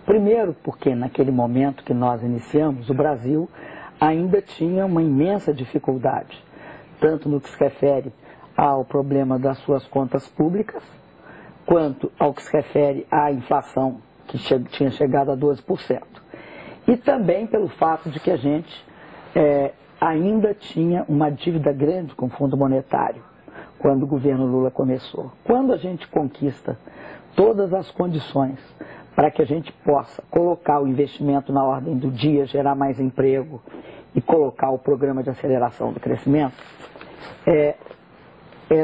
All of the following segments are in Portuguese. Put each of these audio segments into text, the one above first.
Primeiro, porque naquele momento que nós iniciamos, o Brasil ainda tinha uma imensa dificuldade, tanto no que se refere ao problema das suas contas públicas, quanto ao que se refere à inflação, que tinha chegado a 12%. E também pelo fato de que a gente ainda tinha uma dívida grande com o Fundo Monetário, quando o governo Lula começou. Quando a gente conquista todas as condições para que a gente possa colocar o investimento na ordem do dia, gerar mais emprego e colocar o programa de aceleração do crescimento,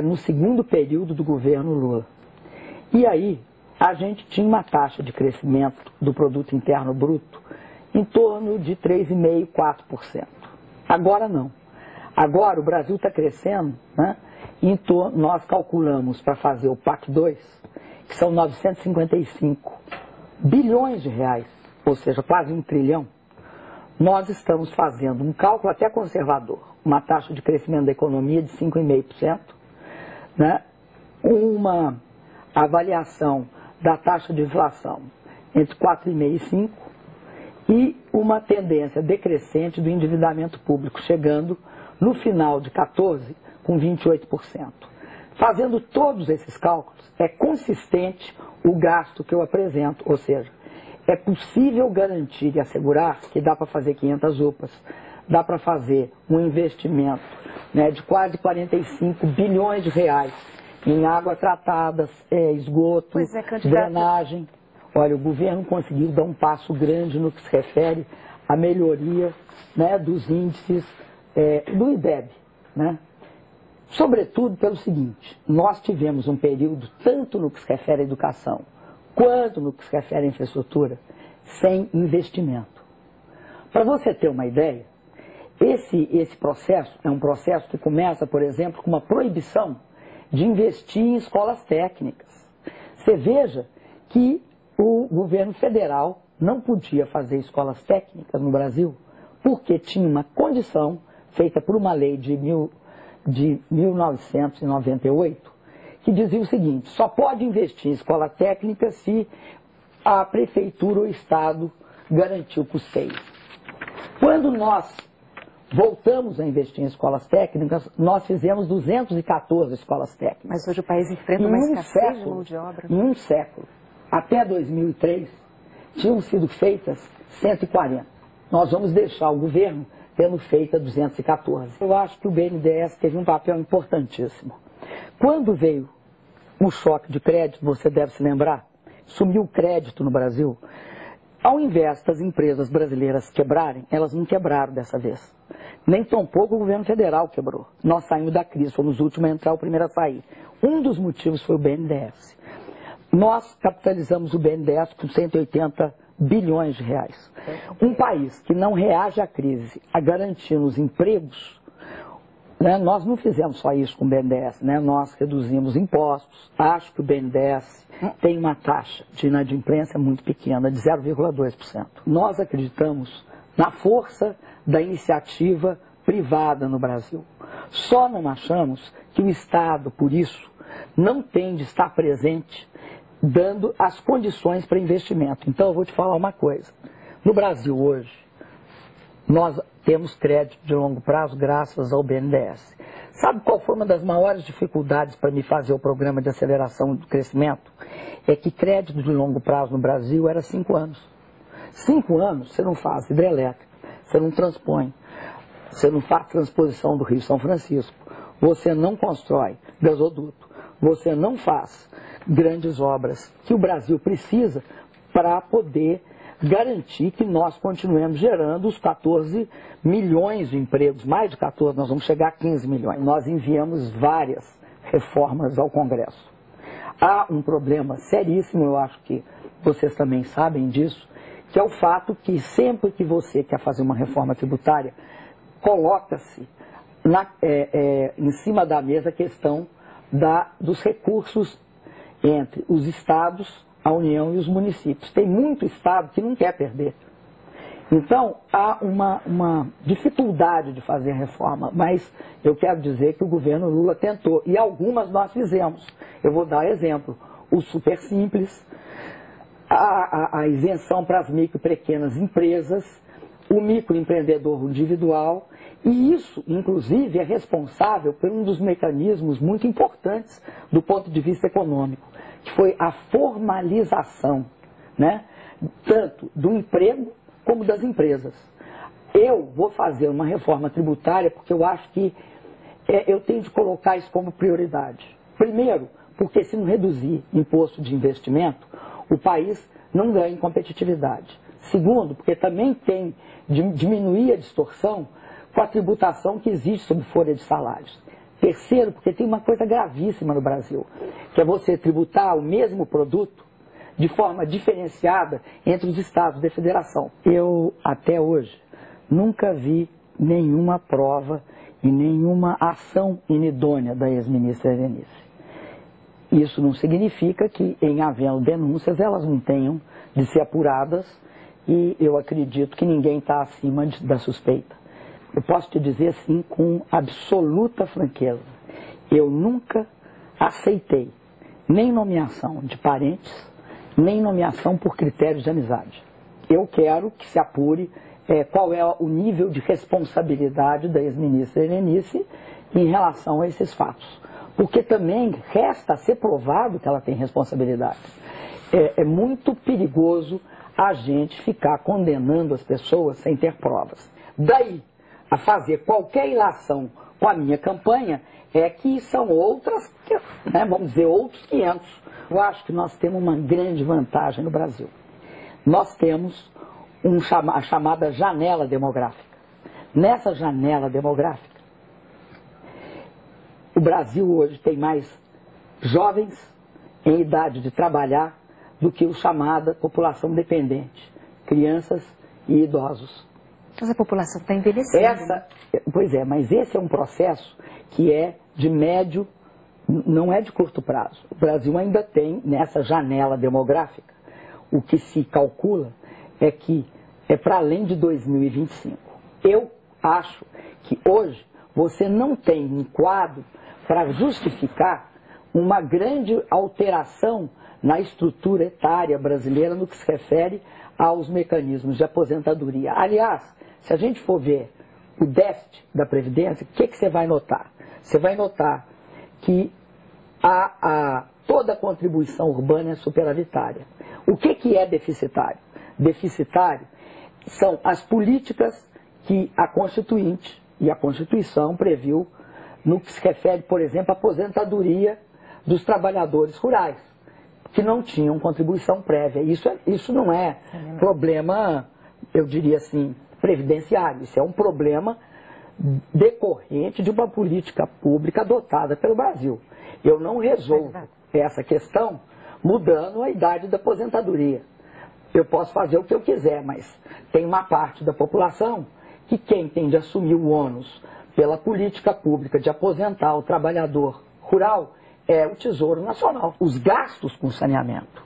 no segundo período do governo Lula. E aí, a gente tinha uma taxa de crescimento do produto interno bruto em torno de 3,5%, 4%. Agora não. Agora o Brasil está crescendo, né? Nós calculamos para fazer o PAC 2, que são 955 bilhões de reais, ou seja, quase 1 trilhão. Nós estamos fazendo um cálculo até conservador, uma taxa de crescimento da economia de 5,5%, né? Uma avaliação da taxa de inflação entre 4,5% e 5%, e uma tendência decrescente do endividamento público, chegando no final de 14% com 28%. Fazendo todos esses cálculos, é consistente o gasto que eu apresento, ou seja, é possível garantir e assegurar que dá para fazer 500 UPAs, dá para fazer um investimento, né, de quase 45 bilhões de reais em água tratada, esgoto, drenagem. Olha, o governo conseguiu dar um passo grande no que se refere à melhoria, né, dos índices do IDEB, né? Sobretudo pelo seguinte, nós tivemos um período, tanto no que se refere à educação, quanto no que se refere à infraestrutura, sem investimento. Para você ter uma ideia, esse processo é um processo que começa, por exemplo, com uma proibição de investir em escolas técnicas. Você veja que o governo federal não podia fazer escolas técnicas no Brasil porque tinha uma condição feita por uma lei de 1998 que dizia o seguinte: só pode investir em escola técnica se a prefeitura ou o Estado garantir o custeio. Quando nós voltamos a investir em escolas técnicas, nós fizemos 214 escolas técnicas. Mas hoje o país enfrenta uma escassez de mão de obra. Em um século, até 2003, tinham sido feitas 140. Nós vamos deixar o governo tendo feito 214. Eu acho que o BNDES teve um papel importantíssimo. Quando veio o choque de crédito, você deve se lembrar, sumiu o crédito no Brasil. Ao invés das empresas brasileiras quebrarem, elas não quebraram dessa vez. Nem tampouco o governo federal quebrou. Nós saímos da crise, fomos os últimos a entrar, o primeiro a sair. Um dos motivos foi o BNDES. Nós capitalizamos o BNDES com 180 bilhões de reais. Um país que não reage à crise, a garantir os empregos, né, nós não fizemos só isso com o BNDES, né, nós reduzimos impostos. Acho que o BNDES tem uma taxa de inadimplência muito pequena, de 0,2%. Nós acreditamos na força da iniciativa privada no Brasil. Só não achamos que o Estado, por isso, não tem de estar presente dando as condições para investimento. Então eu vou te falar uma coisa. No Brasil hoje, nós temos crédito de longo prazo graças ao BNDES. Sabe qual foi uma das maiores dificuldades para me fazer o programa de aceleração do crescimento? É que crédito de longo prazo no Brasil era 5 anos. 5 anos você não faz hidrelétrica, você não transpõe, você não faz transposição do Rio São Francisco, você não constrói gasoduto, você não faz grandes obras que o Brasil precisa para poder garantir que nós continuemos gerando os 14 milhões de empregos, mais de 14, nós vamos chegar a 15 milhões. Nós enviamos várias reformas ao Congresso. Há um problema seríssimo, eu acho que vocês também sabem disso, que é o fato que sempre que você quer fazer uma reforma tributária, coloca-se em cima da mesa a questão dos recursos entre os estados, a União e os municípios. Tem muito estado que não quer perder. Então, há uma dificuldade de fazer reforma, mas eu quero dizer que o governo Lula tentou, e algumas nós fizemos. Eu vou dar exemplo. O Super Simples, a isenção para as micro e pequenas empresas, o microempreendedor individual, e isso, inclusive, é responsável por um dos mecanismos muito importantes do ponto de vista econômico, que foi a formalização, né, tanto do emprego como das empresas. Eu vou fazer uma reforma tributária porque eu acho que eu tenho de colocar isso como prioridade. Primeiro, porque se não reduzir imposto de investimento, o país não ganha em competitividade. Segundo, porque também tem de diminuir a distorção com a tributação que existe sobre folha de salários. Terceiro, porque tem uma coisa gravíssima no Brasil, que é você tributar o mesmo produto de forma diferenciada entre os estados da federação. Eu, até hoje, nunca vi nenhuma prova e nenhuma ação inidônea da ex-ministra Helenice. Isso não significa que, em havendo denúncias, elas não tenham de ser apuradas, e eu acredito que ninguém está acima da suspeita. Eu posso te dizer assim com absoluta franqueza, eu nunca aceitei nem nomeação de parentes, nem nomeação por critérios de amizade. Eu quero que se apure qual é o nível de responsabilidade da ex-ministra Helenice em relação a esses fatos. Porque também resta ser provado que ela tem responsabilidade. É muito perigoso a gente ficar condenando as pessoas sem ter provas. Daí a fazer qualquer ilação com a minha campanha é que são outras, né, vamos dizer, outros 500. Eu acho que nós temos uma grande vantagem no Brasil. Nós temos a chamada janela demográfica. Nessa janela demográfica, o Brasil hoje tem mais jovens em idade de trabalhar do que a chamada população dependente, crianças e idosos. Mas a população está envelhecendo. Pois é, mas esse é um processo que é de médio, não é de curto prazo. O Brasil ainda tem, nessa janela demográfica, o que se calcula é que é para além de 2025. Eu acho que hoje você não tem um quadro para justificar uma grande alteração na estrutura etária brasileira no que se refere aos mecanismos de aposentadoria. Aliás, se a gente for ver o déficit da Previdência, o que você vai notar? Você vai notar que toda a contribuição urbana é superavitária. O que é deficitário? Deficitário são as políticas que a Constituinte e a Constituição previu no que se refere, por exemplo, à aposentadoria dos trabalhadores rurais, que não tinham contribuição prévia. Isso não é problema, eu diria assim, previdenciário. Isso é um problema decorrente de uma política pública adotada pelo Brasil. Eu não resolvo essa questão mudando a idade da aposentadoria. Eu posso fazer o que eu quiser, mas tem uma parte da população que quem tem de assumir o ônus pela política pública de aposentar o trabalhador rural é o Tesouro Nacional. Os gastos com saneamento,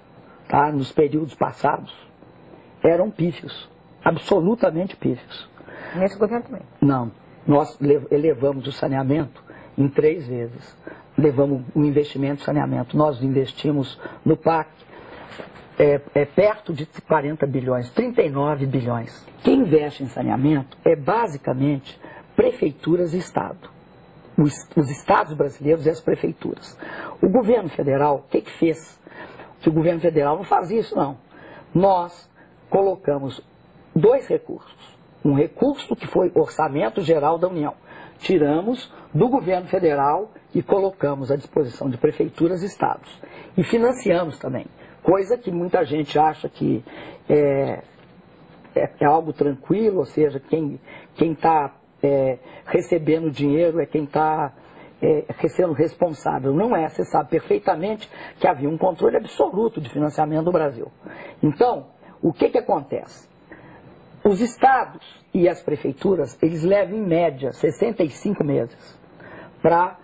tá, nos períodos passados, eram pífios, absolutamente pífios. Nesse governo também? Não. Nós elevamos o saneamento em 3 vezes. Levamos o investimento em saneamento. Nós investimos no PAC perto de 40 bilhões, 39 bilhões. Quem investe em saneamento é basicamente prefeituras e Estado. Os estados brasileiros e as prefeituras. O governo federal, o que fez? Que o governo federal não faz isso, não. Nós colocamos 2 recursos. Um recurso que foi Orçamento Geral da União. Tiramos do governo federal e colocamos à disposição de prefeituras e estados. E financiamos também. Coisa que muita gente acha que é algo tranquilo, ou seja, quem está recebendo dinheiro é quem está sendo responsável. Não é, você sabe perfeitamente que havia um controle absoluto de financiamento no Brasil. Então, o que acontece? Os estados e as prefeituras, eles levam em média 65 meses para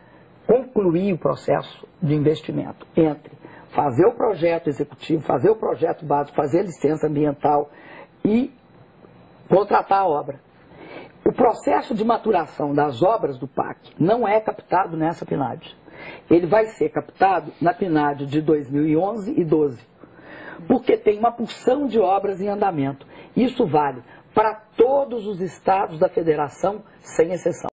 concluir o processo de investimento entre fazer o projeto executivo, fazer o projeto básico, fazer a licença ambiental e contratar a obra. O processo de maturação das obras do PAC não é captado nessa PNAD. Ele vai ser captado na PNAD de 2011 e 12. porque tem uma porção de obras em andamento. Isso vale para todos os estados da federação, sem exceção.